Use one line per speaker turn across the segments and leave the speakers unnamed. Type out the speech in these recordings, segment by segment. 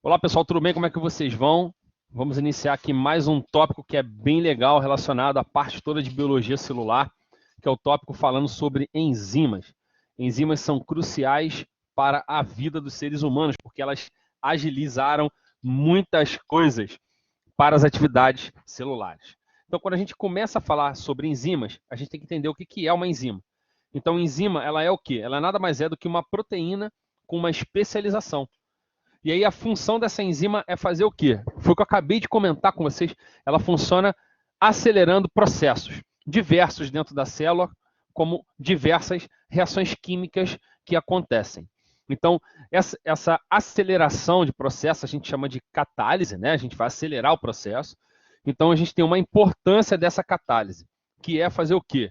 Olá pessoal, tudo bem? Como é que vocês vão? Vamos iniciar aqui mais um tópico que é bem legal relacionado à parte toda de biologia celular, que é o tópico falando sobre enzimas. Enzimas são cruciais para a vida dos seres humanos, porque elas agilizaram muitas coisas para as atividades celulares. Então, quando a gente começa a falar sobre enzimas, a gente tem que entender o que é uma enzima. Então, enzima, ela é o quê? Ela nada mais é do que uma proteína com uma especialização. E aí a função dessa enzima é fazer o quê? Foi o que eu acabei de comentar com vocês. Ela funciona acelerando processos diversos dentro da célula, como diversas reações químicas que acontecem. Então, essa aceleração de processo a gente chama de catálise, né? A gente vai acelerar o processo. Então, a gente tem uma importância dessa catálise, que é fazer o quê?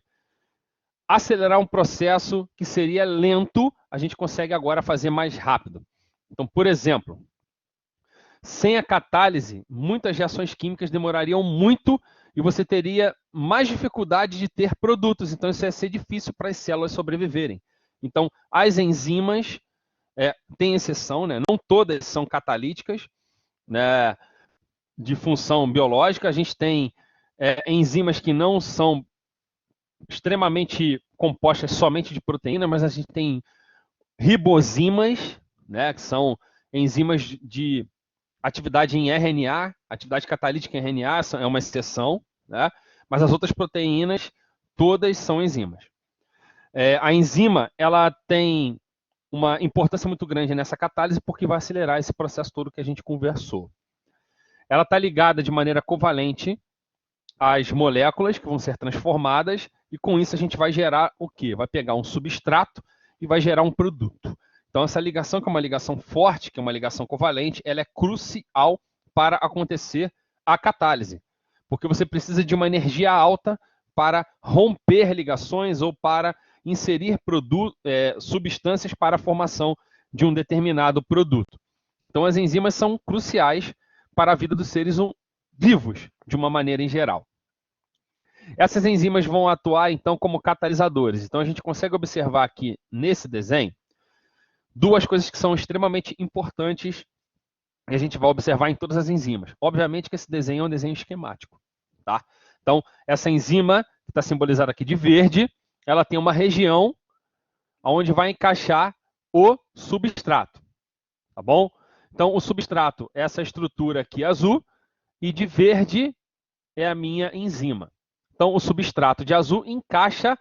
Acelerar um processo que seria lento, a gente consegue agora fazer mais rápido. Então, por exemplo, sem a catálise, muitas reações químicas demorariam muito e você teria mais dificuldade de ter produtos. Então, isso ia ser difícil para as células sobreviverem. Então, as enzimas, tem exceção, né? Não todas são catalíticas, né, de função biológica. A gente tem enzimas que não são extremamente compostas somente de proteína, mas a gente tem ribozimas, né, que são enzimas de atividade em RNA, atividade catalítica em RNA é uma exceção, né? Mas as outras proteínas, todas são enzimas. A enzima, ela tem uma importância muito grande nessa catálise porque vai acelerar esse processo todo que a gente conversou. Ela está ligada de maneira covalente às moléculas que vão ser transformadas e com isso a gente vai gerar o quê? Vai pegar um substrato e vai gerar um produto. Então, essa ligação, que é uma ligação forte, que é uma ligação covalente, ela é crucial para acontecer a catálise, porque você precisa de uma energia alta para romper ligações ou para inserir substâncias para a formação de um determinado produto. Então, as enzimas são cruciais para a vida dos seres vivos, de uma maneira em geral. Essas enzimas vão atuar, então, como catalisadores. Então, a gente consegue observar aqui nesse desenho duas coisas que são extremamente importantes e a gente vai observar em todas as enzimas. Obviamente que esse desenho é um desenho esquemático, tá? Então, essa enzima, que está simbolizada aqui de verde, ela tem uma região onde vai encaixar o substrato, tá bom? Então, o substrato é essa estrutura aqui azul e de verde é a minha enzima. Então, o substrato de azul encaixa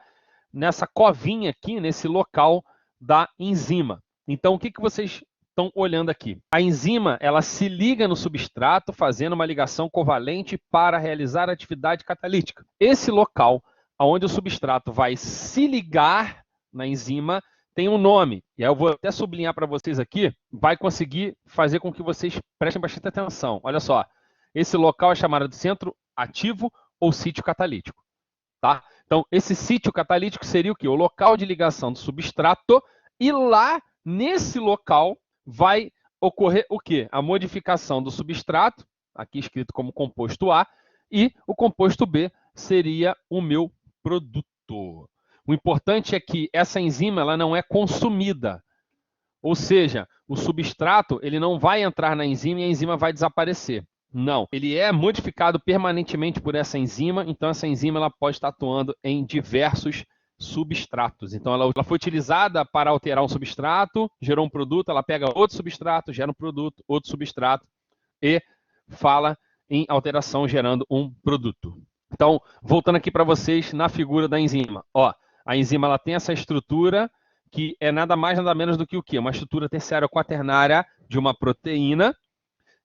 nessa covinha aqui, nesse local da enzima. Então, o que vocês estão olhando aqui? A enzima, ela se liga no substrato, fazendo uma ligação covalente para realizar a atividade catalítica. Esse local, onde o substrato vai se ligar na enzima, tem um nome. E aí eu vou até sublinhar para vocês aqui, vai conseguir fazer com que vocês prestem bastante atenção. Olha só, esse local é chamado de centro ativo ou sítio catalítico, tá? Então, esse sítio catalítico seria o quê? O local de ligação do substrato, e lá, nesse local, vai ocorrer o quê? A modificação do substrato, aqui escrito como composto A, e o composto B seria o meu produto. O importante é que essa enzima ela não é consumida, ou seja, o substrato ele não vai entrar na enzima e a enzima vai desaparecer. Não, ele é modificado permanentemente por essa enzima, então essa enzima ela pode estar atuando em diversos substratos. Então ela foi utilizada para alterar um substrato, gerou um produto, ela pega outro substrato, gera um produto, outro substrato e fala em alteração gerando um produto. Então, voltando aqui para vocês na figura da enzima. Ó, a enzima ela tem essa estrutura que é nada mais, nada menos do que o quê? Uma estrutura terciária ou quaternária de uma proteína.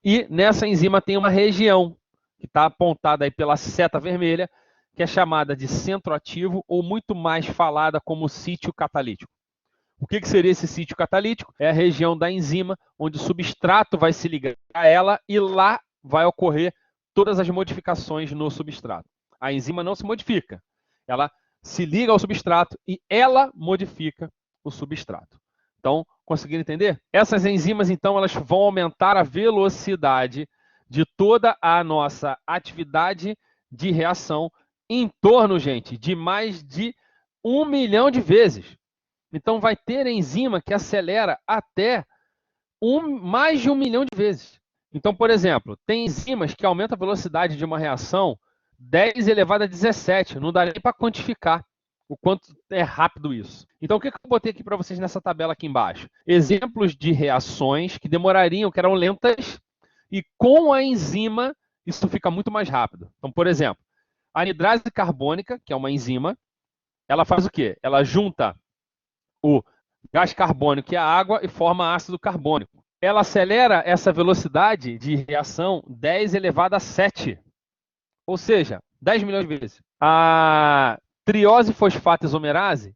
E nessa enzima tem uma região que está apontada aí pela seta vermelha, que é chamada de centro ativo ou muito mais falada como sítio catalítico. O que seria esse sítio catalítico? É a região da enzima onde o substrato vai se ligar a ela e lá vai ocorrer todas as modificações no substrato. A enzima não se modifica, ela se liga ao substrato e ela modifica o substrato. Então, conseguiram entender? Essas enzimas, então, elas vão aumentar a velocidade de toda a nossa atividade de reação em torno, gente, de mais de 1 milhão de vezes. Então, vai ter enzima que acelera até mais de 1 milhão de vezes. Então, por exemplo, tem enzimas que aumentam a velocidade de uma reação 10 elevado a 17. Não dá nem para quantificar o quanto é rápido isso. Então, o que eu botei aqui para vocês nessa tabela aqui embaixo? Exemplos de reações que demorariam, que eram lentas, e com a enzima isso fica muito mais rápido. Então, por exemplo, a anidrase carbônica, que é uma enzima, ela faz o quê? Ela junta o gás carbônico e a água e forma ácido carbônico. Ela acelera essa velocidade de reação 10 elevado a 7, ou seja, 10 milhões de vezes. A triose fosfato isomerase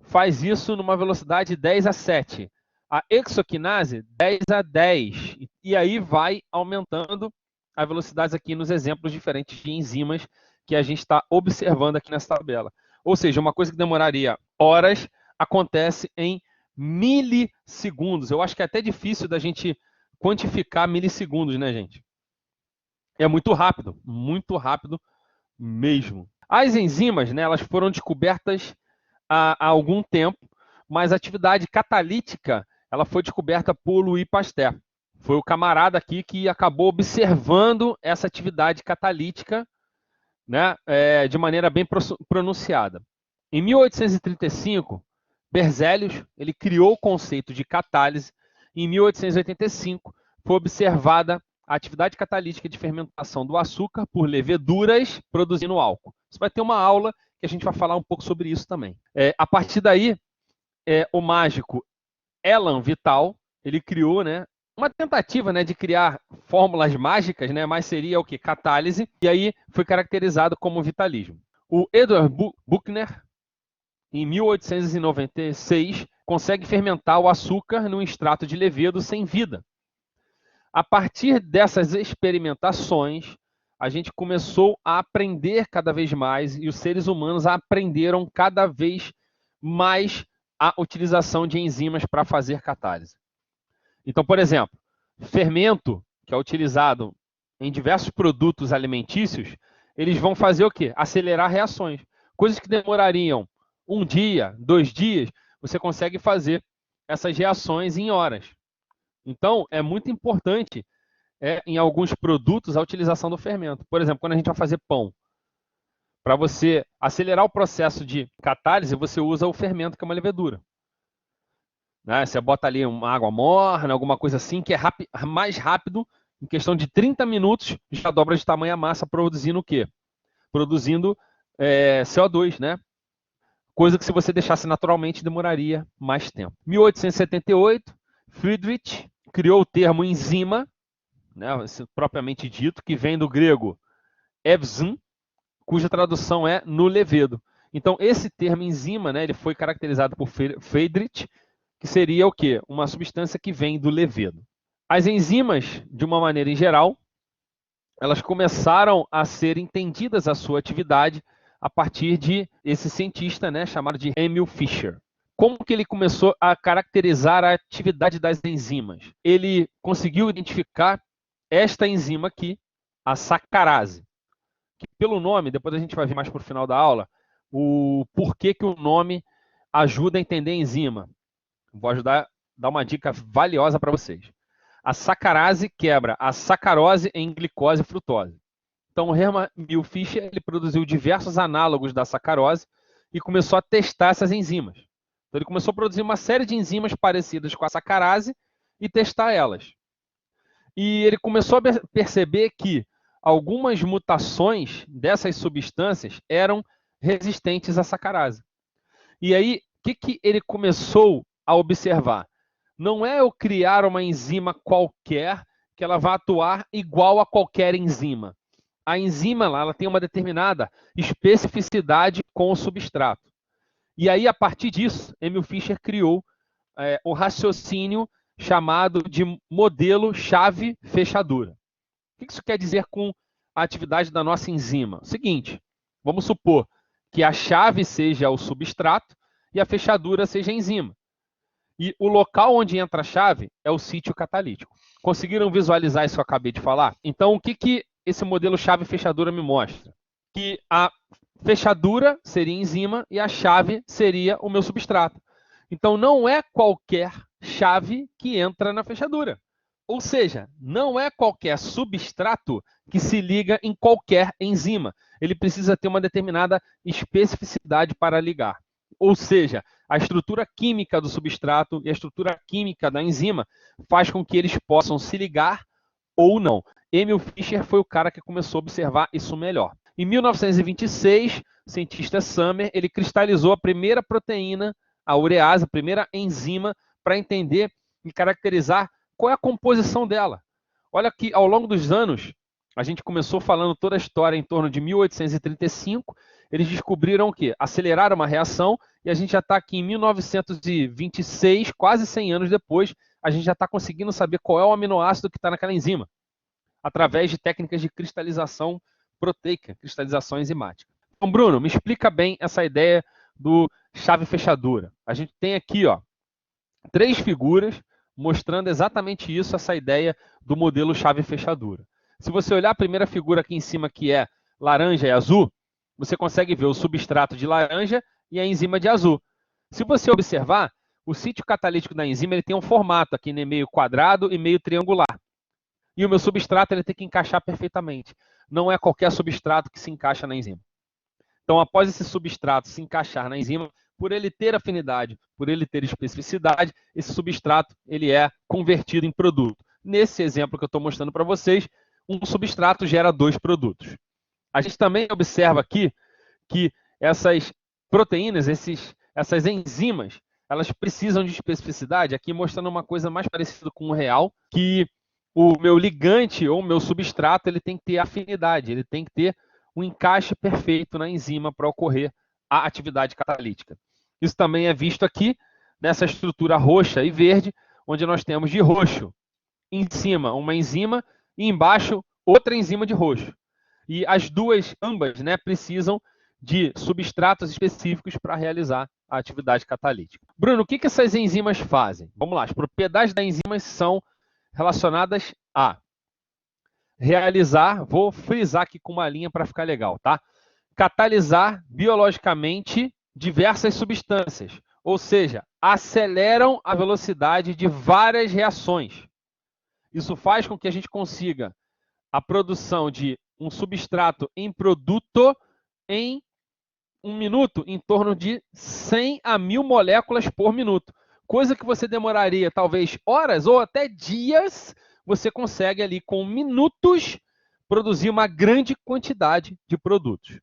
faz isso numa velocidade 10 a 7. A hexoquinase, 10 a 10. E aí vai aumentando a velocidade aqui nos exemplos diferentes de enzimas que a gente está observando aqui nessa tabela. Ou seja, uma coisa que demoraria horas acontece em milissegundos. Eu acho que é até difícil da gente quantificar milissegundos, né, gente? É muito rápido mesmo. As enzimas, né, elas foram descobertas há algum tempo, mas a atividade catalítica ela foi descoberta por Louis Pasteur. Foi o camarada aqui que acabou observando essa atividade catalítica, né, de maneira bem pronunciada. Em 1835, Berzelius ele criou o conceito de catálise. Em 1885, foi observada a atividade catalítica de fermentação do açúcar por leveduras produzindo álcool. Você vai ter uma aula que a gente vai falar um pouco sobre isso também. A partir daí, o mágico Elan Vital, ele criou, né, uma tentativa, né, de criar fórmulas mágicas, né, mas seria o que? Catálise, e aí foi caracterizado como vitalismo. O Edward Buchner, em 1896, consegue fermentar o açúcar num extrato de levedo sem vida. A partir dessas experimentações, a gente começou a aprender cada vez mais e os seres humanos aprenderam cada vez mais a utilização de enzimas para fazer catálise. Então, por exemplo, fermento, que é utilizado em diversos produtos alimentícios, eles vão fazer o quê? Acelerar reações. Coisas que demorariam 1 dia, 2 dias, você consegue fazer essas reações em horas. Então, é muito importante em alguns produtos a utilização do fermento. Por exemplo, quando a gente vai fazer pão, para você acelerar o processo de catálise, você usa o fermento, que é uma levedura. Né? Você bota ali uma água morna, alguma coisa assim, que é mais rápido, em questão de 30 minutos, já dobra de tamanho a massa, produzindo o quê? Produzindo CO2, né? Coisa que se você deixasse naturalmente demoraria mais tempo. Em 1878, Friedrich criou o termo enzima, né, propriamente dito, que vem do grego evzn, cuja tradução é no levedo. Então, esse termo enzima, né, ele foi caracterizado por Friedrich, que seria o quê? Uma substância que vem do levedo. As enzimas, de uma maneira em geral, elas começaram a ser entendidas a sua atividade a partir de esse cientista, né, chamado de Emil Fischer. Como que ele começou a caracterizar a atividade das enzimas? Ele conseguiu identificar esta enzima aqui, a sacarase, que pelo nome, depois a gente vai ver mais para o final da aula, o porquê que o nome ajuda a entender a enzima. Vou ajudar a dar uma dica valiosa para vocês. A sacarase quebra a sacarose em glicose e frutose. Então, o Hermann Fischer ele produziu diversos análogos da sacarose e começou a testar essas enzimas. Então, ele começou a produzir uma série de enzimas parecidas com a sacarase e testar elas. E ele começou a perceber que algumas mutações dessas substâncias eram resistentes à sacarase. E aí, o que ele começou a observar? Não é eu criar uma enzima qualquer que ela vá atuar igual a qualquer enzima. A enzima ela tem uma determinada especificidade com o substrato. E aí, a partir disso, Emil Fischer criou o raciocínio chamado de modelo chave-fechadura. O que isso quer dizer com a atividade da nossa enzima? O seguinte, vamos supor que a chave seja o substrato e a fechadura seja a enzima. E o local onde entra a chave é o sítio catalítico. Conseguiram visualizar isso que eu acabei de falar? Então, o que esse modelo chave-fechadura me mostra? Que a fechadura seria a enzima e a chave seria o meu substrato. Então, não é qualquer chave que entra na fechadura. Ou seja, não é qualquer substrato que se liga em qualquer enzima. Ele precisa ter uma determinada especificidade para ligar. Ou seja, a estrutura química do substrato e a estrutura química da enzima faz com que eles possam se ligar ou não. Emil Fischer foi o cara que começou a observar isso melhor. Em 1926, o cientista Summer, ele cristalizou a primeira proteína, a urease, a primeira enzima, para entender e caracterizar qual é a composição dela. Olha que ao longo dos anos, a gente começou falando toda a história em torno de 1835, eles descobriram o quê? Aceleraram uma reação e a gente já está aqui em 1926, quase 100 anos depois, a gente já está conseguindo saber qual é o aminoácido que está naquela enzima, através de técnicas de cristalização proteica, cristalização enzimática. Então, Bruno, me explica bem essa ideia do chave-fechadura. A gente tem aqui, ó, 3 figuras mostrando exatamente isso, essa ideia do modelo chave-fechadura. Se você olhar a primeira figura aqui em cima, que é laranja e azul, você consegue ver o substrato de laranja e a enzima de azul. Se você observar, o sítio catalítico da enzima ele tem um formato aqui, né, meio quadrado e meio triangular. E o meu substrato ele tem que encaixar perfeitamente. Não é qualquer substrato que se encaixa na enzima. Então, após esse substrato se encaixar na enzima, por ele ter afinidade, por ele ter especificidade, esse substrato ele é convertido em produto. Nesse exemplo que eu estou mostrando para vocês, um substrato gera 2 produtos. A gente também observa aqui que essas proteínas, essas enzimas, elas precisam de especificidade, aqui mostrando uma coisa mais parecida com o real, que o meu ligante ou o meu substrato ele tem que ter afinidade, ele tem que ter um encaixe perfeito na enzima para ocorrer a atividade catalítica. Isso também é visto aqui nessa estrutura roxa e verde, onde nós temos de roxo em cima uma enzima e embaixo outra enzima de roxo. E as duas, ambas, né, precisam de substratos específicos para realizar a atividade catalítica. Bruno, o que essas enzimas fazem? Vamos lá, as propriedades das enzimas são relacionadas a realizar, vou frisar aqui com uma linha para ficar legal, tá? Catalisar biologicamente diversas substâncias, ou seja, aceleram a velocidade de várias reações. Isso faz com que a gente consiga a produção de um substrato em produto em 1 minuto, em torno de 100 a 1000 moléculas por minuto. Coisa que você demoraria talvez horas ou até dias, você consegue ali com minutos produzir uma grande quantidade de produtos.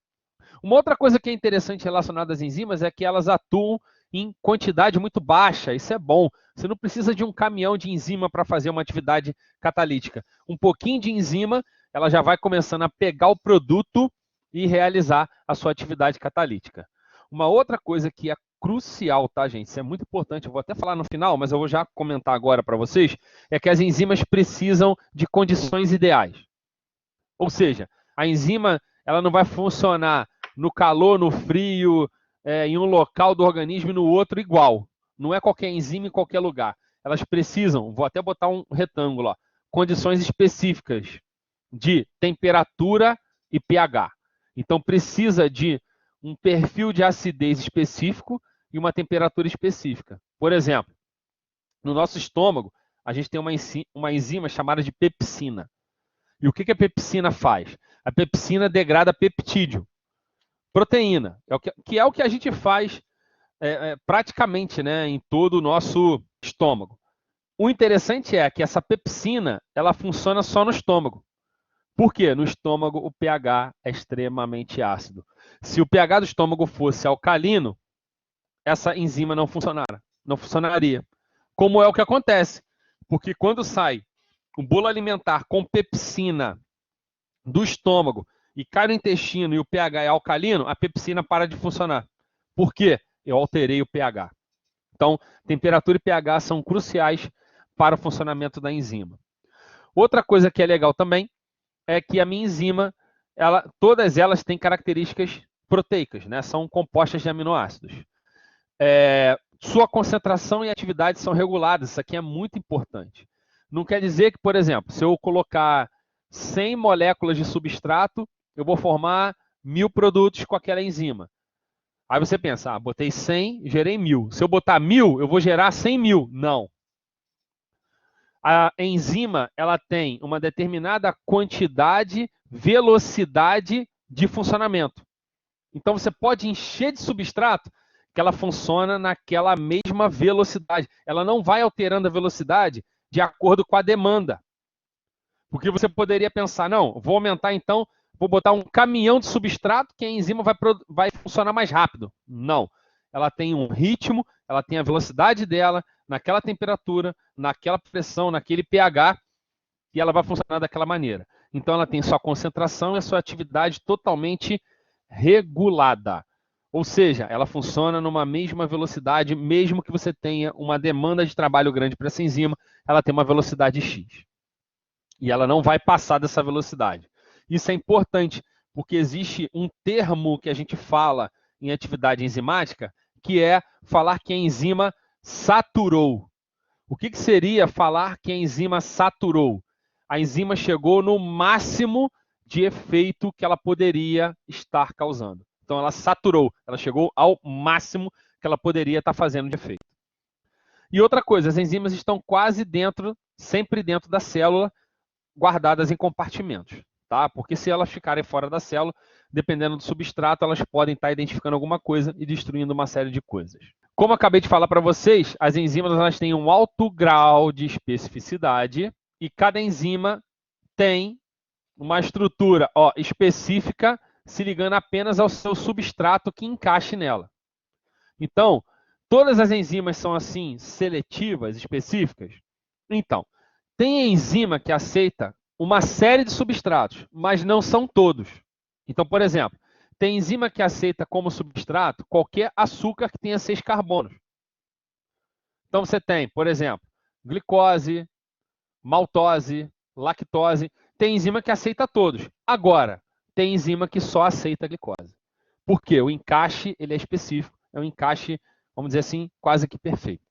Uma outra coisa que é interessante relacionada às enzimas é que elas atuam em quantidade muito baixa. Isso é bom. Você não precisa de um caminhão de enzima para fazer uma atividade catalítica. Um pouquinho de enzima, ela já vai começando a pegar o produto e realizar a sua atividade catalítica. Uma outra coisa que é crucial, tá, gente? Isso é muito importante. Eu vou até falar no final, mas eu vou já comentar agora para vocês, é que as enzimas precisam de condições ideais. Ou seja, a enzima ela não vai funcionar no calor, no frio, em um local do organismo e no outro igual. Não é qualquer enzima em qualquer lugar. Elas precisam, vou até botar um retângulo, ó, condições específicas de temperatura e pH. Então, precisa de um perfil de acidez específico e uma temperatura específica. Por exemplo, no nosso estômago, a gente tem uma enzima chamada de pepsina. E o que a pepsina faz? A pepsina degrada peptídeo, proteína, que é o que a gente faz praticamente, né, em todo o nosso estômago. O interessante é que essa pepsina ela funciona só no estômago. Por quê? No estômago o pH é extremamente ácido. Se o pH do estômago fosse alcalino, essa enzima não funcionaria. Como é o que acontece? Porque quando sai um bolo alimentar com pepsina do estômago e cai no intestino e o pH é alcalino, a pepsina para de funcionar. Por quê? Eu alterei o pH. Então, temperatura e pH são cruciais para o funcionamento da enzima. Outra coisa que é legal também é que a minha enzima, todas elas têm características proteicas, né? São compostas de aminoácidos. Sua concentração e atividade são reguladas, isso aqui é muito importante. Não quer dizer que, por exemplo, se eu colocar 100 moléculas de substrato, eu vou formar 1000 produtos com aquela enzima. Aí você pensa, botei 100, gerei 1000. Se eu botar 1000, eu vou gerar 100.000. Não, A enzima ela tem uma determinada quantidade, velocidade de funcionamento. Então, você pode encher de substrato que ela funciona naquela mesma velocidade. Ela não vai alterando a velocidade de acordo com a demanda. Porque você poderia pensar, não, vou aumentar então, vou botar um caminhão de substrato que a enzima vai funcionar mais rápido. Não. Ela tem um ritmo, ela tem a velocidade dela, naquela temperatura, naquela pressão, naquele pH, e ela vai funcionar daquela maneira. Então, ela tem sua concentração e a sua atividade totalmente regulada. Ou seja, ela funciona numa mesma velocidade, mesmo que você tenha uma demanda de trabalho grande para essa enzima, ela tem uma velocidade X. E ela não vai passar dessa velocidade. Isso é importante, porque existe um termo que a gente fala em atividade enzimática, que é falar que a enzima saturou. O que seria falar que a enzima saturou? A enzima chegou no máximo de efeito que ela poderia estar causando. Então, ela saturou, ela chegou ao máximo que ela poderia estar fazendo de efeito. E outra coisa, as enzimas estão quase dentro, sempre dentro da célula, guardadas em compartimentos, tá? Porque se elas ficarem fora da célula, dependendo do substrato, elas podem estar identificando alguma coisa e destruindo uma série de coisas. Como eu acabei de falar para vocês, as enzimas elas têm um alto grau de especificidade e cada enzima tem uma estrutura específica se ligando apenas ao seu substrato que encaixe nela. Então, todas as enzimas são assim, seletivas, específicas? Então, tem enzima que aceita uma série de substratos, mas não são todos. Então, por exemplo, tem enzima que aceita como substrato qualquer açúcar que tenha 6 carbonos. Então, você tem, por exemplo, glicose, maltose, lactose. Tem enzima que aceita todos. Agora, tem enzima que só aceita glicose. Por quê? O encaixe ele é específico. É um encaixe, vamos dizer assim, quase que perfeito.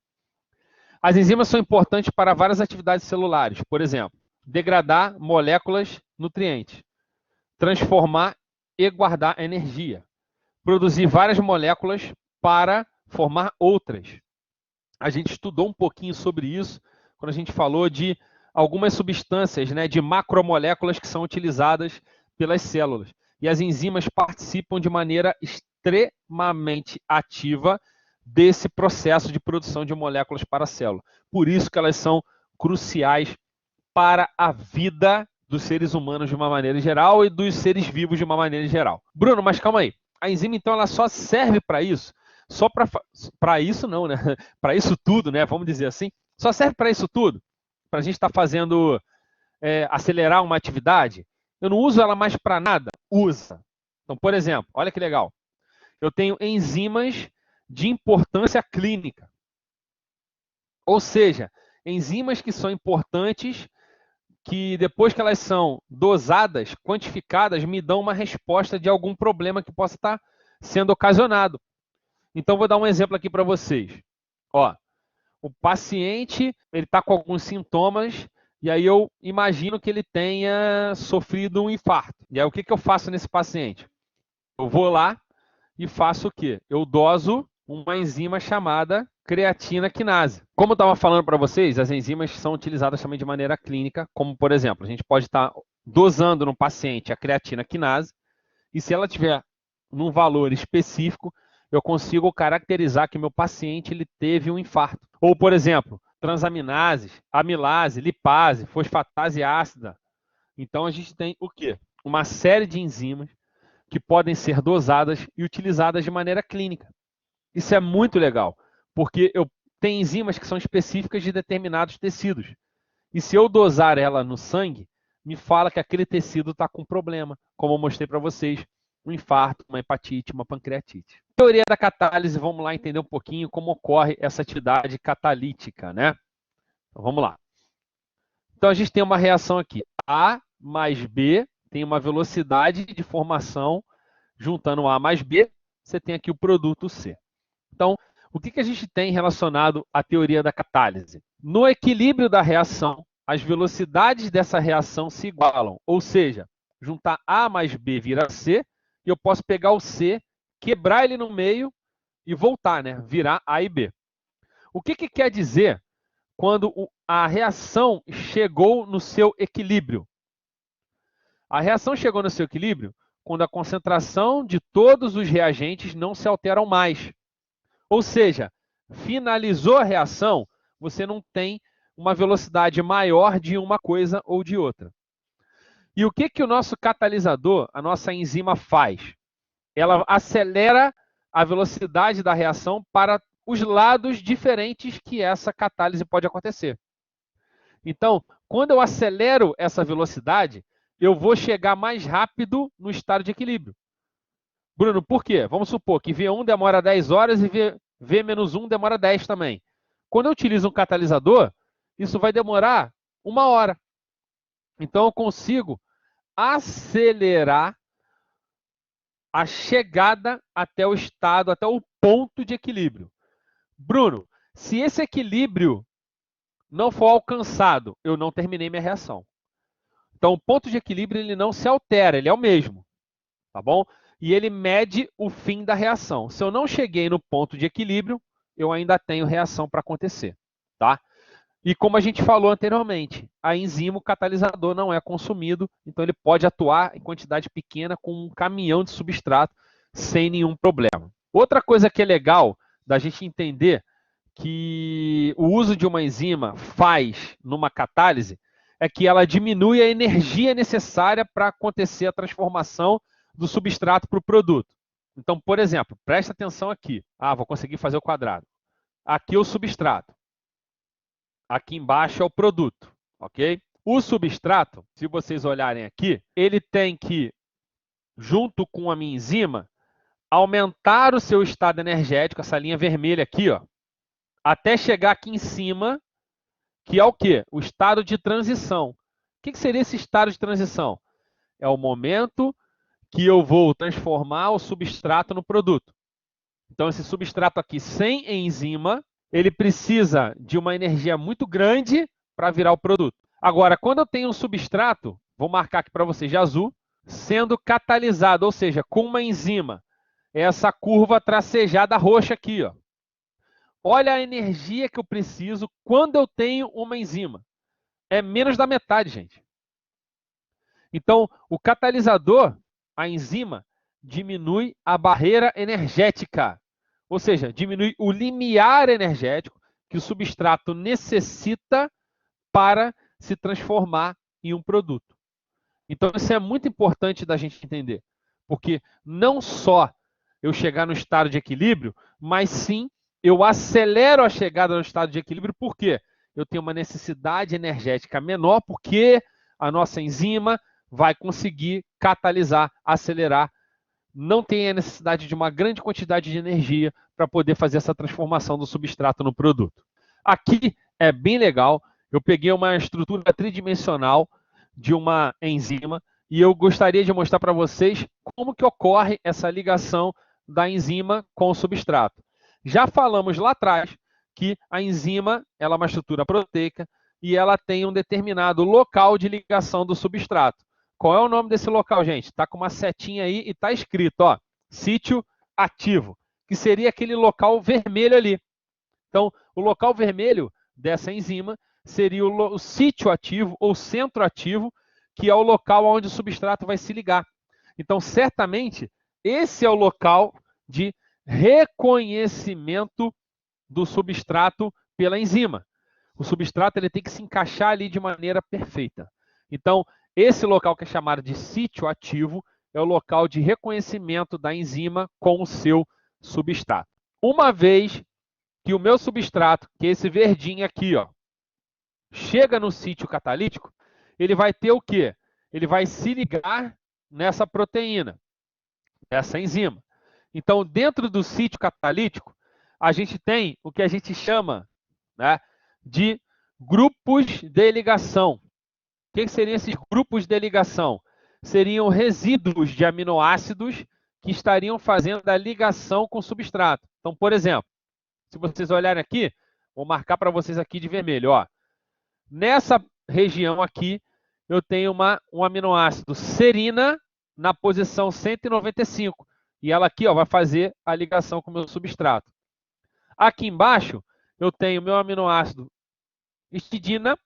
As enzimas são importantes para várias atividades celulares. Por exemplo, degradar moléculas nutrientes, transformar e guardar energia, produzir várias moléculas para formar outras. A gente estudou um pouquinho sobre isso quando a gente falou de algumas substâncias, né, de macromoléculas que são utilizadas pelas células. E as enzimas participam de maneira extremamente ativa desse processo de produção de moléculas para a célula. Por isso que elas são cruciais para a vida dos seres humanos de uma maneira geral e dos seres vivos de uma maneira geral. Bruno, mas calma aí. A enzima, então, ela só serve para isso? Só para isso não, né? Para isso tudo, né? Vamos dizer assim. Só serve para isso tudo? Para a gente estar fazendo, acelerar uma atividade? Eu não uso ela mais para nada? Usa. Então, por exemplo, olha que legal. Eu tenho enzimas de importância clínica. Ou seja, enzimas que são importantes, que depois que elas são dosadas, quantificadas, me dão uma resposta de algum problema que possa estar sendo ocasionado. Então, vou dar um exemplo aqui para vocês. O paciente ele está com alguns sintomas e aí eu imagino que ele tenha sofrido um infarto. E aí o que eu faço nesse paciente? Eu vou lá e faço o quê? Eu doso uma enzima chamada creatina quinase. Como eu estava falando para vocês, as enzimas são utilizadas também de maneira clínica, como por exemplo, a gente pode estar dosando no paciente a creatina quinase e se ela tiver num valor específico, eu consigo caracterizar que meu paciente ele teve um infarto. Ou, por exemplo, transaminases, amilase, lipase, fosfatase ácida. Então, a gente tem o quê? Uma série de enzimas que podem ser dosadas e utilizadas de maneira clínica. Isso é muito legal, porque eu tenho enzimas que são específicas de determinados tecidos. E se eu dosar ela no sangue, me fala que aquele tecido está com problema, como eu mostrei para vocês, um infarto, uma hepatite, uma pancreatite. Teoria da catálise, vamos lá entender um pouquinho como ocorre essa atividade catalítica, né? Então, vamos lá. Então, a gente tem uma reação aqui. A mais B tem uma velocidade de formação, juntando A mais B, você tem aqui o produto C. Então, o que a gente tem relacionado à teoria da catálise? No equilíbrio da reação, as velocidades dessa reação se igualam, ou seja, juntar A mais B vira C, e eu posso pegar o C, quebrar ele no meio e voltar, né? Virar A e B. O que quer dizer quando a reação chegou no seu equilíbrio. A reação chegou no seu equilíbrio quando a concentração de todos os reagentes não se alteram mais. Ou seja, finalizou a reação, você não tem uma velocidade maior de uma coisa ou de outra. E o que o nosso catalisador, a nossa enzima, faz? Ela acelera a velocidade da reação para os lados diferentes que essa catálise pode acontecer. Então, quando eu acelero essa velocidade, eu vou chegar mais rápido no estado de equilíbrio. Bruno, por quê? Vamos supor que V1 demora 10 horas e V-1 demora 10 também. Quando eu utilizo um catalisador, isso vai demorar 1 hora. Então, eu consigo acelerar a chegada até o estado, até o ponto de equilíbrio. Bruno, se esse equilíbrio não for alcançado, eu não terminei minha reação. Então, o ponto de equilíbrio ele não se altera, ele é o mesmo, tá bom? E ele mede o fim da reação. Se eu não cheguei no ponto de equilíbrio, eu ainda tenho reação para acontecer, tá? E como a gente falou anteriormente, a enzima, o catalisador, não é consumido, então ele pode atuar em quantidade pequena com um caminhão de substrato sem nenhum problema. Outra coisa que é legal da gente entender que o uso de uma enzima faz numa catálise é que ela diminui a energia necessária para acontecer a transformação do substrato para o produto. Então, por exemplo, presta atenção aqui. Vou conseguir fazer o quadrado. Aqui é o substrato. Aqui embaixo é o produto, ok? O substrato, se vocês olharem aqui, ele tem que, junto com a minha enzima, aumentar o seu estado energético, essa linha vermelha aqui, ó, até chegar aqui em cima, que é o quê? O estado de transição. O que seria esse estado de transição? É o momento que eu vou transformar o substrato no produto. Então, esse substrato aqui sem enzima, ele precisa de uma energia muito grande para virar o produto. Agora, quando eu tenho um substrato, vou marcar aqui para vocês de azul, sendo catalisado, ou seja, com uma enzima, essa curva tracejada roxa aqui, ó. Olha a energia que eu preciso quando eu tenho uma enzima. É menos da metade, gente. Então, o catalisador, a enzima, diminui a barreira energética. Ou seja, diminui o limiar energético que o substrato necessita para se transformar em um produto. Então, isso é muito importante da gente entender. Porque não só eu chegar no estado de equilíbrio, mas sim eu acelero a chegada no estado de equilíbrio. Por quê? Eu tenho uma necessidade energética menor, porque a nossa enzima vai conseguir catalisar, acelerar. Não tem a necessidade de uma grande quantidade de energia para poder fazer essa transformação do substrato no produto. Aqui é bem legal. Eu peguei uma estrutura tridimensional de uma enzima e eu gostaria de mostrar para vocês como que ocorre essa ligação da enzima com o substrato. Já falamos lá atrás que a enzima ela é uma estrutura proteica e ela tem um determinado local de ligação do substrato. Qual é o nome desse local, gente? Está com uma setinha aí e está escrito, ó, sítio ativo, que seria aquele local vermelho ali. Então, o local vermelho dessa enzima seria o sítio ativo ou centro ativo, que é o local onde o substrato vai se ligar. Então, certamente, esse é o local de reconhecimento do substrato pela enzima. O substrato ele tem que se encaixar ali de maneira perfeita. Então, esse local que é chamado de sítio ativo é o local de reconhecimento da enzima com o seu substrato. Uma vez que o meu substrato, que é esse verdinho aqui, ó, chega no sítio catalítico, ele vai ter o quê? Ele vai se ligar nessa proteína, essa enzima. Então, dentro do sítio catalítico, a gente tem o que a gente chama, né, de grupos de ligação. O que seriam esses grupos de ligação? Seriam resíduos de aminoácidos que estariam fazendo a ligação com o substrato. Então, por exemplo, se vocês olharem aqui, vou marcar para vocês aqui de vermelho. Ó. Nessa região aqui, eu tenho um aminoácido serina na posição 195. E ela aqui ó, vai fazer a ligação com o meu substrato. Aqui embaixo, eu tenho meu aminoácido histidina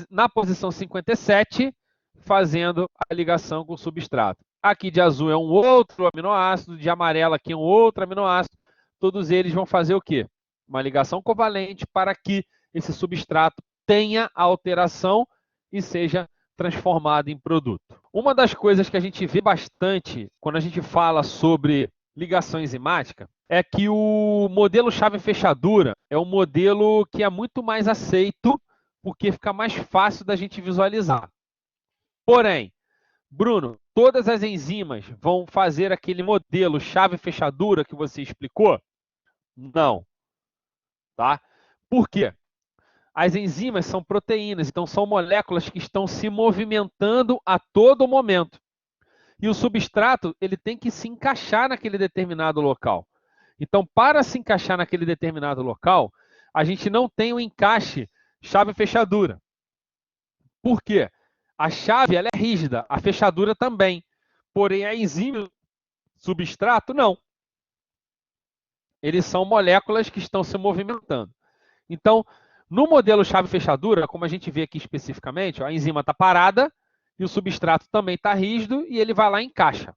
na posição 57, fazendo a ligação com o substrato. Aqui de azul é um outro aminoácido, de amarelo aqui é um outro aminoácido. Todos eles vão fazer o quê? Uma ligação covalente para que esse substrato tenha alteração e seja transformado em produto. Uma das coisas que a gente vê bastante quando a gente fala sobre ligação enzimática é que o modelo chave-fechadura é um modelo que é muito mais aceito porque fica mais fácil da gente visualizar. Porém, Bruno, todas as enzimas vão fazer aquele modelo chave-fechadura que você explicou? Não. Tá? Por quê? As enzimas são proteínas, então são moléculas que estão se movimentando a todo momento. E o substrato ele tem que se encaixar naquele determinado local. Então, para se encaixar naquele determinado local, a gente não tem o encaixe chave-fechadura. Por quê? A chave ela é rígida, a fechadura também. Porém, a enzima, substrato, não. Eles são moléculas que estão se movimentando. Então, no modelo chave-fechadura, como a gente vê aqui especificamente, ó, a enzima está parada e o substrato também está rígido e ele vai lá e encaixa.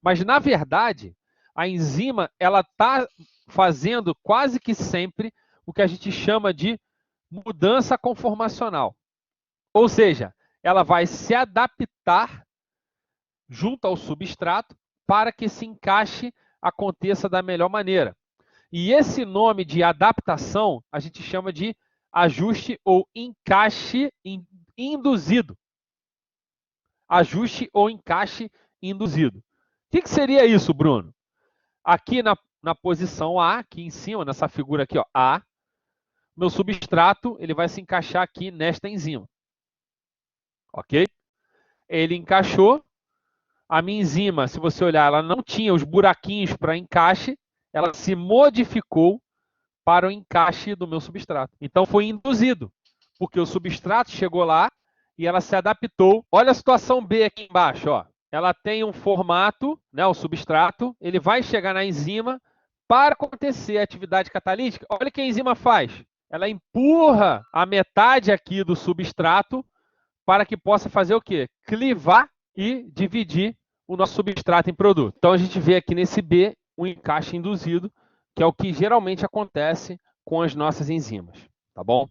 Mas, na verdade, a enzima ela está fazendo quase que sempre o que a gente chama de mudança conformacional. Ou seja, ela vai se adaptar junto ao substrato para que esse encaixe aconteça da melhor maneira. E esse nome de adaptação a gente chama de ajuste ou encaixe induzido. Ajuste ou encaixe induzido. O que seria isso, Bruno? Aqui na posição A, aqui em cima, nessa figura aqui, ó, A, meu substrato ele vai se encaixar aqui nesta enzima. Ok? Ele encaixou. A minha enzima, se você olhar, ela não tinha os buraquinhos para encaixe, ela se modificou para o encaixe do meu substrato. Então foi induzido, porque o substrato chegou lá e ela se adaptou. Olha a situação B aqui embaixo, ó. Ela tem um formato, né, o substrato, ele vai chegar na enzima para acontecer a atividade catalítica. Olha o que a enzima faz. Ela empurra a metade aqui do substrato para que possa fazer o quê? Clivar e dividir o nosso substrato em produto. Então a gente vê aqui nesse B um encaixe induzido, que é o que geralmente acontece com as nossas enzimas, tá bom?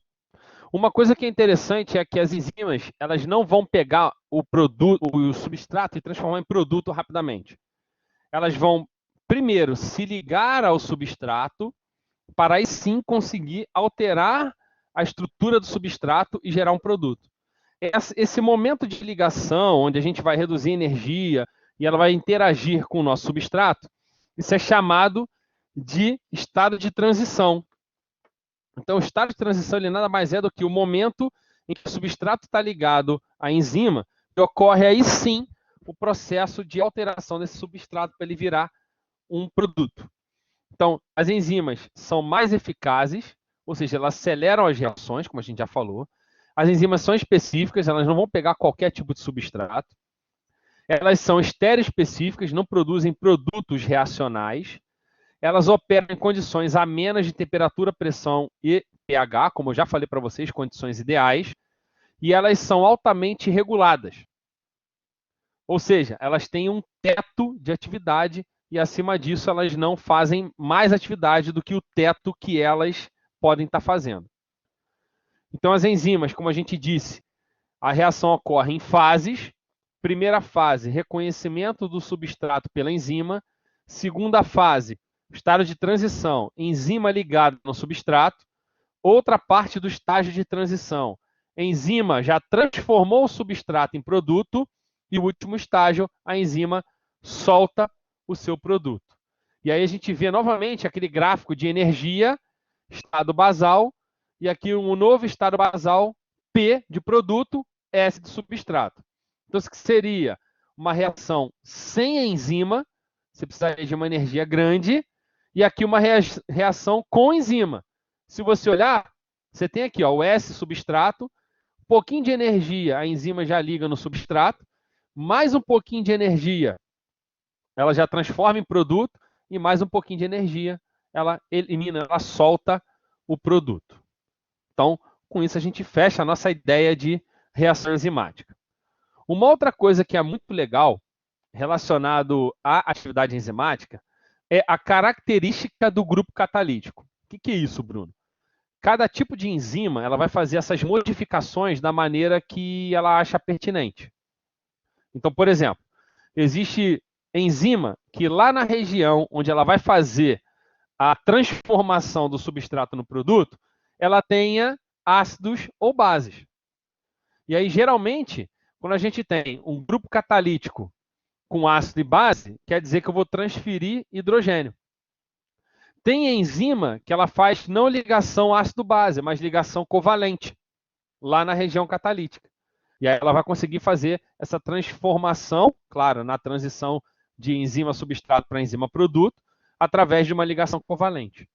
Uma coisa que é interessante é que as enzimas, elas não vão pegar o produto, o substrato e transformar em produto rapidamente. Elas vão primeiro se ligar ao substrato para aí sim conseguir alterar a estrutura do substrato e gerar um produto. Esse momento de ligação, onde a gente vai reduzir energia e ela vai interagir com o nosso substrato, isso é chamado de estado de transição. Então, o estado de transição ele nada mais é do que o momento em que o substrato está ligado à enzima e ocorre aí sim o processo de alteração desse substrato para ele virar um produto. Então, as enzimas são mais eficazes, ou seja, elas aceleram as reações, como a gente já falou. As enzimas são específicas, elas não vão pegar qualquer tipo de substrato. Elas são estereoespecíficas, não produzem produtos reacionais. Elas operam em condições amenas de temperatura, pressão e pH, como eu já falei para vocês, condições ideais. E elas são altamente reguladas. Ou seja, elas têm um teto de atividade e, acima disso, elas não fazem mais atividade do que o teto que elas podem estar fazendo. Então, as enzimas, como a gente disse, a reação ocorre em fases. Primeira fase, reconhecimento do substrato pela enzima. Segunda fase, estado de transição, enzima ligada no substrato. Outra parte do estágio de transição, enzima já transformou o substrato em produto. E o último estágio, a enzima solta o seu produto. E aí a gente vê novamente aquele gráfico de energia, estado basal, e aqui um novo estado basal, P de produto, S de substrato. Então, isso seria uma reação sem enzima, você precisaria de uma energia grande, e aqui uma reação com enzima. Se você olhar, você tem aqui ó, o S substrato, um pouquinho de energia, a enzima já liga no substrato, mais um pouquinho de energia, ela já transforma em produto, e mais um pouquinho de energia, ela elimina, ela solta o produto. Então, com isso, a gente fecha a nossa ideia de reação enzimática. Uma outra coisa que é muito legal relacionado à atividade enzimática é a característica do grupo catalítico. O que é isso, Bruno? Cada tipo de enzima ela vai fazer essas modificações da maneira que ela acha pertinente. Então, por exemplo, existe enzima que lá na região onde ela vai fazer a transformação do substrato no produto, ela tenha ácidos ou bases. E aí, geralmente, quando a gente tem um grupo catalítico com ácido e base, quer dizer que eu vou transferir hidrogênio. Tem enzima que ela faz não ligação ácido-base, mas ligação covalente, lá na região catalítica. E aí ela vai conseguir fazer essa transformação, claro, na transição de enzima substrato para enzima produto, através de uma ligação covalente.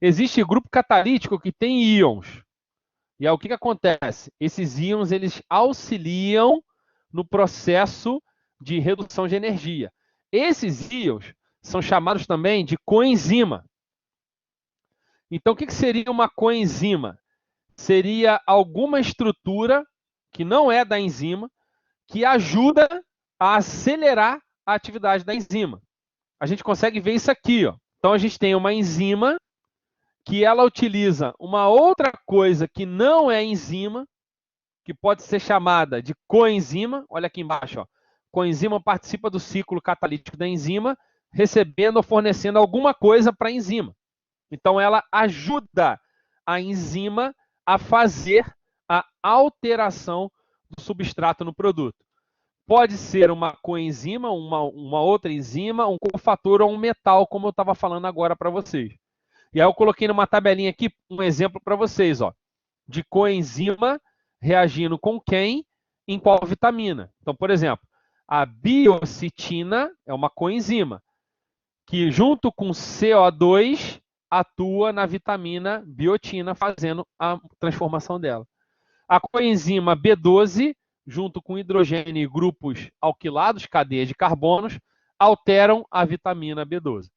Existe grupo catalítico que tem íons. E aí o que acontece? Esses íons eles auxiliam no processo de redução de energia. Esses íons são chamados também de coenzima. Então, o que seria uma coenzima? Seria alguma estrutura que não é da enzima, que ajuda a acelerar a atividade da enzima. A gente consegue ver isso aqui, ó. Então, a gente tem uma enzima que ela utiliza uma outra coisa que não é enzima, que pode ser chamada de coenzima. Olha aqui embaixo, ó. Coenzima participa do ciclo catalítico da enzima, recebendo ou fornecendo alguma coisa para a enzima. Então, ela ajuda a enzima a fazer a alteração do substrato no produto. Pode ser uma coenzima, uma outra enzima, um cofator ou um metal, como eu estava falando agora para vocês. E aí eu coloquei numa tabelinha aqui um exemplo para vocês, ó, de coenzima reagindo com quem em qual vitamina. Então, por exemplo, a biocitina é uma coenzima que junto com CO2 atua na vitamina biotina, fazendo a transformação dela. A coenzima B12, junto com hidrogênio e grupos alquilados, cadeias de carbonos, alteram a vitamina B12.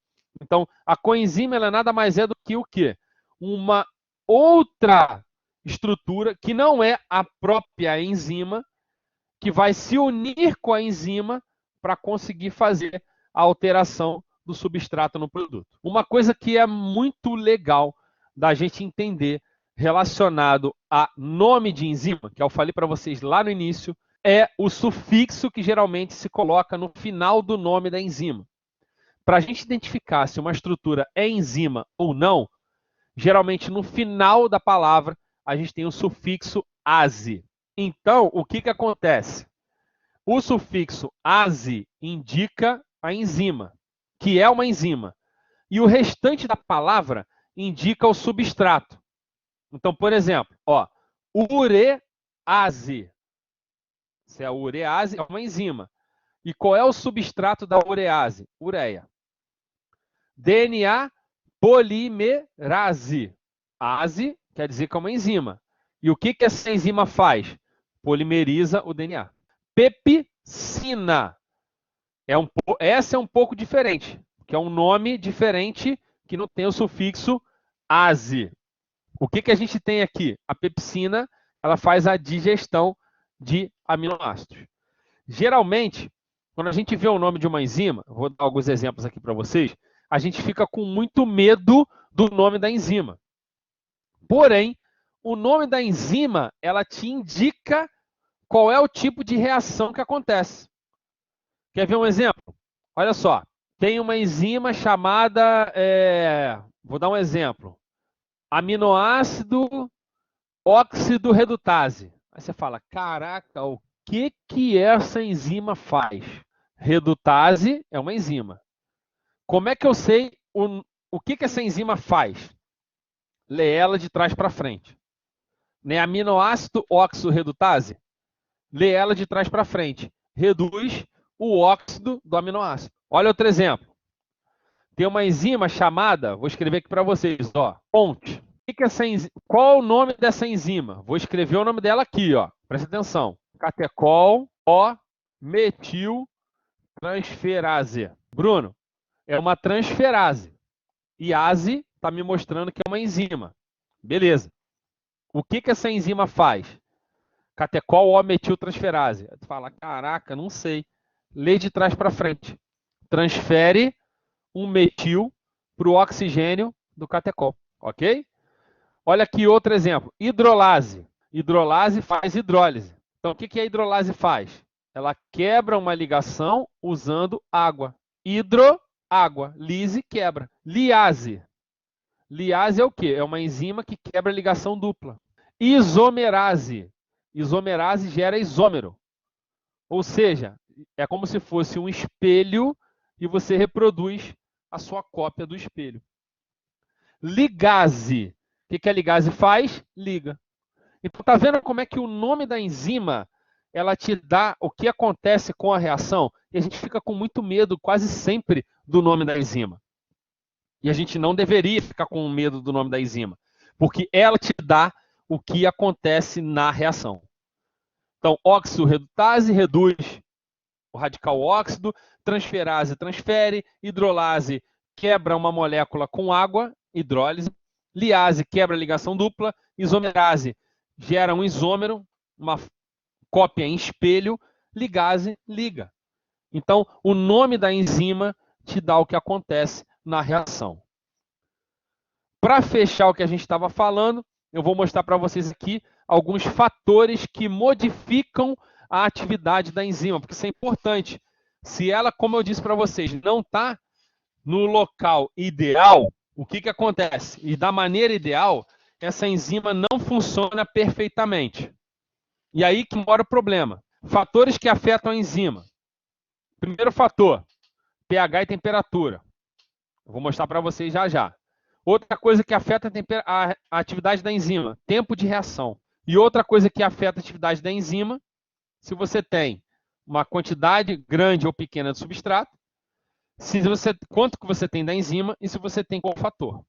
Então, a coenzima ela nada mais é do que o quê? Uma outra estrutura que não é a própria enzima, que vai se unir com a enzima para conseguir fazer a alteração do substrato no produto. Uma coisa que é muito legal da gente entender relacionado a nome de enzima, que eu falei para vocês lá no início, é o sufixo que geralmente se coloca no final do nome da enzima. Para a gente identificar se uma estrutura é enzima ou não, geralmente no final da palavra a gente tem o sufixo -ase. Então, o que acontece? O sufixo -ase indica a enzima, que é uma enzima. E o restante da palavra indica o substrato. Então, por exemplo, ó, urease. Se é a urease, é uma enzima. E qual é o substrato da urease? Ureia. DNA polimerase. Ase quer dizer que é uma enzima. E o que essa enzima faz? Polimeriza o DNA. Pepsina. Essa é um pouco diferente, que é um nome diferente que não tem o sufixo -ase. O que a gente tem aqui? A pepsina, ela faz a digestão de aminoácidos. Geralmente, quando a gente vê o nome de uma enzima, vou dar alguns exemplos aqui para vocês, a gente fica com muito medo do nome da enzima. Porém, o nome da enzima, ela te indica qual é o tipo de reação que acontece. Quer ver um exemplo? Olha só, tem uma enzima chamada, vou dar um exemplo, aminoácido óxido redutase. Aí você fala, caraca, o que essa enzima faz? Redutase é uma enzima. Como é que eu sei o que essa enzima faz? Lê ela de trás para frente. Né? Aminoácido óxido redutase? Lê ela de trás para frente. Reduz o óxido do aminoácido. Olha outro exemplo. Tem uma enzima chamada, vou escrever aqui para vocês, ó, PONT. Qual o nome dessa enzima? Vou escrever o nome dela aqui, ó. Presta atenção. Catecol O metil transferase. Bruno, é uma transferase. E ase está me mostrando que é uma enzima. Beleza. O que que essa enzima faz? Catecol O metiltransferase. Tu fala, caraca, não sei. Lê de trás para frente. Transfere um metil para o oxigênio do catecol, ok? Olha aqui outro exemplo. Hidrolase. Hidrolase faz hidrólise. Então, o que que a hidrolase faz? Ela quebra uma ligação usando água. Hidro, água. Lise, quebra. Liase. Liase é o quê? É uma enzima que quebra a ligação dupla. Isomerase. Isomerase gera isômero. Ou seja, é como se fosse um espelho e você reproduz a sua cópia do espelho. Ligase. O que a ligase faz? Liga. Então, tá vendo como é que o nome da enzima ela te dá o que acontece com a reação? E a gente fica com muito medo quase sempre do nome da enzima. E a gente não deveria ficar com medo do nome da enzima, porque ela te dá o que acontece na reação. Então, oxorredutase reduz o radical óxido, transferase transfere, hidrolase quebra uma molécula com água, hidrólise, liase quebra a ligação dupla, isomerase gera um isômero, uma cópia em espelho, ligase liga. Então, o nome da enzima te dá o que acontece na reação. Para fechar o que a gente estava falando, eu vou mostrar para vocês aqui alguns fatores que modificam a atividade da enzima, porque isso é importante. Se ela, como eu disse para vocês, não está no local ideal, o que acontece? E da maneira ideal, essa enzima não funciona perfeitamente. E aí que mora o problema. Fatores que afetam a enzima. Primeiro fator, pH e temperatura. Eu vou mostrar para vocês já já. Outra coisa que afeta a atividade da enzima, tempo de reação. E outra coisa que afeta a atividade da enzima, se você tem uma quantidade grande ou pequena de substrato, quanto que você tem da enzima e se você tem qual fator.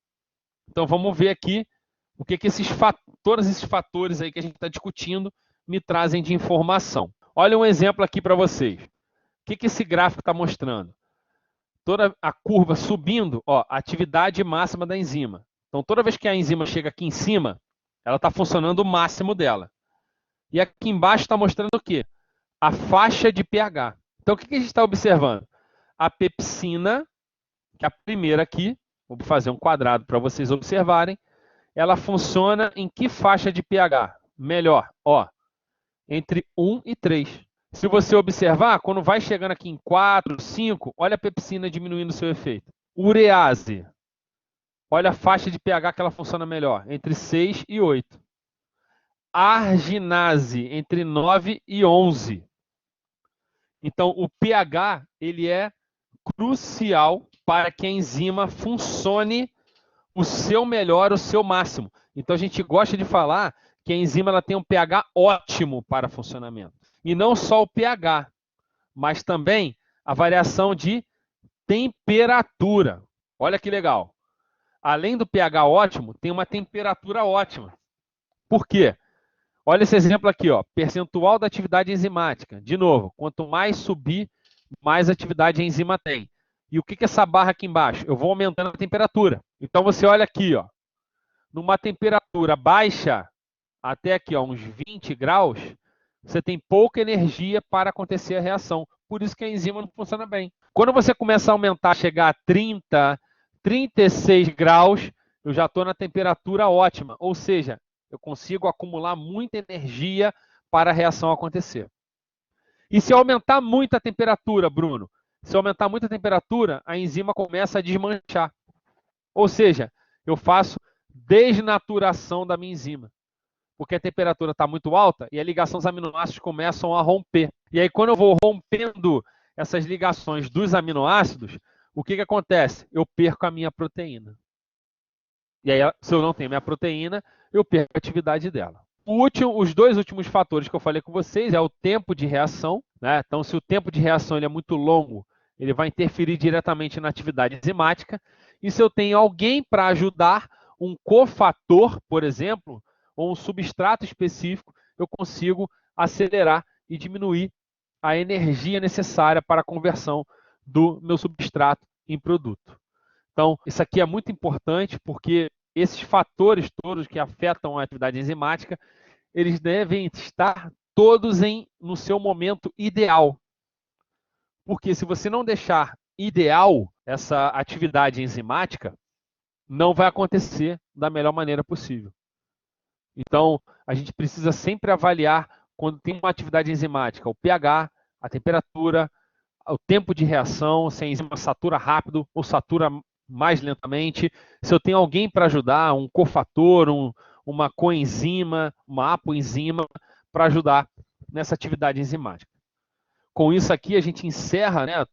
Então vamos ver aqui o que todos esses fatores aí que a gente está discutindo me trazem de informação. Olha um exemplo aqui para vocês. O que esse gráfico está mostrando? Toda a curva subindo, ó, a atividade máxima da enzima. Então, toda vez que a enzima chega aqui em cima, ela está funcionando o máximo dela. E aqui embaixo está mostrando o quê? A faixa de pH. Então, o que a gente está observando? A pepsina, que é a primeira aqui, vou fazer um quadrado para vocês observarem, ela funciona em que faixa de pH? Melhor, ó, entre 1 e 3. Se você observar, quando vai chegando aqui em 4, 5, olha a pepsina diminuindo o seu efeito. Urease. Olha a faixa de pH que ela funciona melhor, entre 6 e 8. Arginase, entre 9 e 11. Então, o pH ele é crucial para que a enzima funcione o seu melhor, o seu máximo. Então, a gente gosta de falar que a enzima ela tem um pH ótimo para funcionamento. E não só o pH, mas também a variação de temperatura. Olha que legal. Além do pH ótimo, tem uma temperatura ótima. Por quê? Olha esse exemplo aqui, ó, percentual da atividade enzimática. De novo, quanto mais subir, mais atividade a enzima tem. E o que é essa barra aqui embaixo? Eu vou aumentando a temperatura. Então você olha aqui, ó, numa temperatura baixa, até aqui, ó, uns 20 graus, você tem pouca energia para acontecer a reação. Por isso que a enzima não funciona bem. Quando você começa a aumentar, chegar a 30, 36 graus, eu já estou na temperatura ótima. Ou seja, eu consigo acumular muita energia para a reação acontecer. E se eu aumentar muito a temperatura, Bruno? Se eu aumentar muito a temperatura, a enzima começa a desmanchar. Ou seja, eu faço desnaturação da minha enzima. Porque a temperatura está muito alta e a ligação dos aminoácidos começam a romper. E aí, quando eu vou rompendo essas ligações dos aminoácidos, o que acontece? Eu perco a minha proteína. E aí, se eu não tenho minha proteína, eu perco a atividade dela. Os dois últimos fatores que eu falei com vocês é o tempo de reação, né? Então, se o tempo de reação ele é muito longo, ele vai interferir diretamente na atividade enzimática. E se eu tenho alguém para ajudar, um cofator, por exemplo, ou um substrato específico, eu consigo acelerar e diminuir a energia necessária para a conversão do meu substrato em produto. Então, isso aqui é muito importante porque esses fatores todos que afetam a atividade enzimática, eles devem estar todos no seu momento ideal. Porque se você não deixar ideal essa atividade enzimática, não vai acontecer da melhor maneira possível. Então, a gente precisa sempre avaliar, quando tem uma atividade enzimática, o pH, a temperatura, o tempo de reação, se a enzima satura rápido ou satura mais lentamente, se eu tenho alguém para ajudar, um cofator, uma coenzima, uma apoenzima, para ajudar nessa atividade enzimática. Com isso aqui, a gente encerra, né,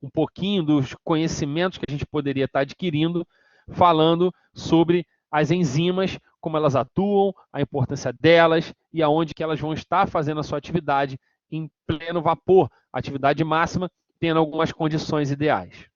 um pouquinho dos conhecimentos que a gente poderia estar adquirindo, falando sobre as enzimas, como elas atuam, a importância delas e aonde que elas vão estar fazendo a sua atividade em pleno vapor, atividade máxima, tendo algumas condições ideais.